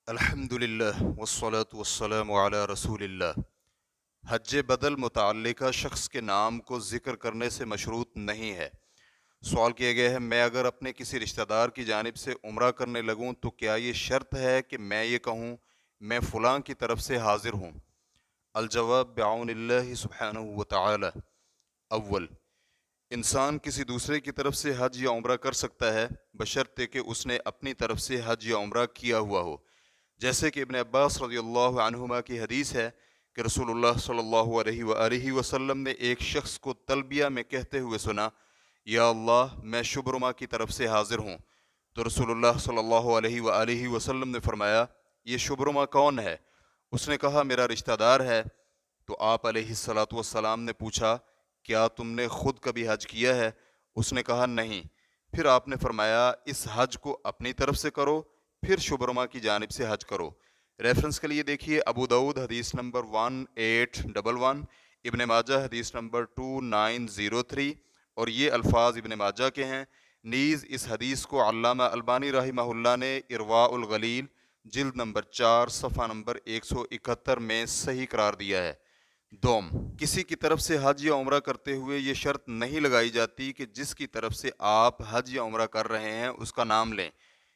الحمدللہ والصلاة والسلام علی رسول اللہ۔ حج بدل متعلقہ شخص کے نام کو ذکر کرنے سے مشروط نہیں ہے۔ سوال کیا گیا ہے، میں اگر اپنے کسی رشتہ دار کی جانب سے عمرہ کرنے لگوں تو کیا یہ شرط ہے کہ میں یہ کہوں میں فلاں کی طرف سے حاضر ہوں؟ الجواب بعون اللہ سبحانہ وتعالی۔ اول، انسان کسی دوسرے کی طرف سے حج یا عمرہ کر سکتا ہے بشرطے کہ اس نے اپنی طرف سے حج یا عمرہ کیا ہوا ہو، جیسے کہ ابن عباس رضی اللہ عنہما کی حدیث ہے کہ رسول اللہ صلی اللہ علیہ وآلہ وسلم نے ایک شخص کو تلبیہ میں کہتے ہوئے سنا، یا اللہ میں شبرمہ کی طرف سے حاضر ہوں، تو رسول اللہ صلی اللہ علیہ وآلہ وسلم نے فرمایا، یہ شبرمہ کون ہے؟ اس نے کہا میرا رشتہ دار ہے۔ تو آپ علیہ الصلاۃ والسلام نے پوچھا، کیا تم نے خود کبھی حج کیا ہے؟ اس نے کہا نہیں۔ پھر آپ نے فرمایا، اس حج کو اپنی طرف سے کرو، پھر شبرمہ کی جانب سے حج کرو۔ ریفرنس کے لیے دیکھیے ابو داؤد حدیث نمبر 1811، ابن ماجہ حدیث نمبر 2903، اور یہ الفاظ ابن ماجہ کے ہیں۔ نیز اس حدیث کو علامہ البانی رحمہ اللہ نے ارواء الغلیل جلد نمبر 4 صفحہ نمبر 171 میں صحیح قرار دیا ہے۔ دوم، کسی کی طرف سے حج یا عمرہ کرتے ہوئے یہ شرط نہیں لگائی جاتی کہ جس کی طرف سے آپ حج یا عمرہ کر رہے ہیں اس کا نام لیں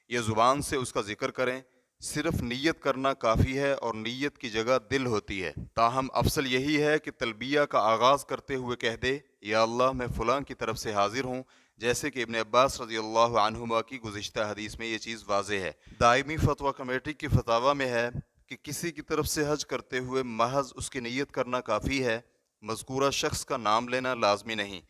یا زبان سے اس کا ذکر کریں، صرف نیت کرنا کافی ہے اور نیت کی جگہ دل ہوتی ہے۔ تاہم افضل یہی ہے کہ تلبیہ کا آغاز کرتے ہوئے کہہ دے، یا اللہ میں فلاں کی طرف سے حاضر ہوں، جیسے کہ ابن عباس رضی اللہ عنہما کی گزشتہ حدیث میں یہ چیز واضح ہے۔ دائمی فتویٰ کمیٹی کی فتاویٰ میں ہے کہ کسی کی طرف سے حج کرتے ہوئے محض اس کی نیت کرنا کافی ہے، مذکورہ شخص کا نام لینا لازمی نہیں۔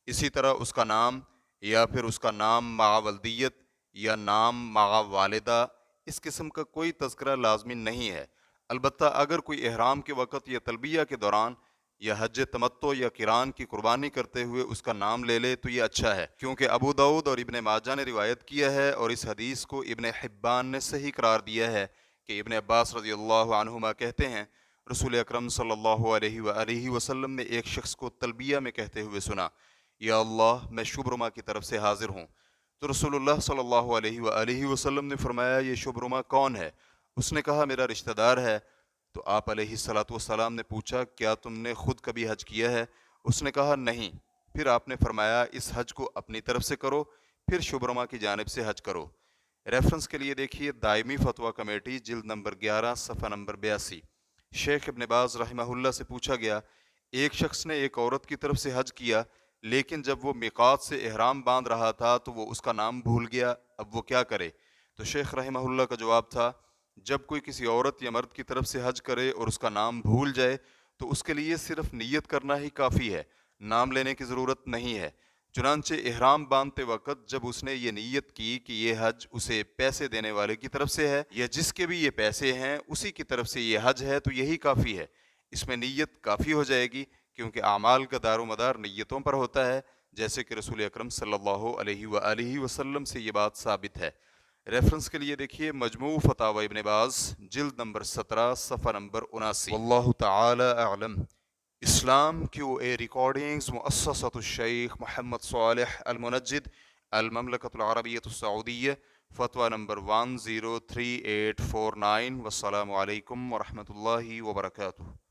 اسی طرح اس کا نام یا پھر اس کا نام مع ولدیت یا نام مع والدہ، اس قسم کا کوئی تذکرہ لازمی نہیں ہے۔ البتہ اگر کوئی احرام کے وقت یا تلبیہ کے دوران یا حج تمتع یا قران کی قربانی کرتے ہوئے اس کا نام لے لے تو یہ اچھا ہے، کیونکہ ابو داؤد اور ابن ماجہ نے روایت کیا ہے اور اس حدیث کو ابن حبان نے صحیح قرار دیا ہے کہ ابن عباس رضی اللہ عنہما کہتے ہیں، رسول اکرم صلی اللہ علیہ وآلہ وسلم نے ایک شخص کو تلبیہ میں کہتے ہوئے سنا، یا اللہ میں شبرمہ کی طرف سے حاضر ہوں، تو رسول اللہ صلی اللہ علیہ وآلہ وسلم نے فرمایا، یہ شبرمہ کون ہے؟ اس نے کہا میرا رشتہ دار ہے۔ تو آپ علیہ الصلاۃ والسلام نے پوچھا، کیا تم نے خود کبھی حج کیا ہے؟ اس نے کہا نہیں۔ پھر آپ نے فرمایا، اس حج کو اپنی طرف سے کرو، پھر شبرمہ کی جانب سے حج کرو۔ ریفرنس کے لیے دیکھیے دائمی فتویٰ کمیٹی جلد نمبر 11 صفحہ نمبر 82۔ شیخ ابن باز رحمہ اللہ سے پوچھا گیا، ایک شخص نے ایک عورت کی طرف سے حج کیا، لیکن جب وہ میقات سے احرام باندھ رہا تھا تو وہ اس کا نام بھول گیا، اب وہ کیا کرے؟ تو شیخ رحمہ اللہ کا جواب تھا، جب کوئی کسی عورت یا مرد کی طرف سے حج کرے اور اس کا نام بھول جائے تو اس کے لیے صرف نیت کرنا ہی کافی ہے، نام لینے کی ضرورت نہیں ہے۔ چنانچہ احرام باندھتے وقت جب اس نے یہ نیت کی کہ یہ حج اسے پیسے دینے والے کی طرف سے ہے یا جس کے بھی یہ پیسے ہیں اسی کی طرف سے یہ حج ہے، تو یہی کافی ہے۔ اس میں نیت کافی ہو جائے گی، کیونکہ اعمال کا دار و مدار نیتوں پر ہوتا ہے، جیسے کہ رسول اکرم صلی اللہ علیہ وآلہ وسلم سے یہ بات ثابت ہے۔ ریفرنس کے لیے دیکھیے مجموع فتاوی ابن باز جلد نمبر 17 صفحہ نمبر 79۔ واللہ تعالی اعلم۔ اسلام QA ریکارڈنگز مؤسسۃ الشیخ محمد صالح المنجد، المملکۃ العربیۃ السعودیہ، فتویٰ نمبر 103849۔ والسلام علیکم ورحمۃ اللہ وبرکاتہ۔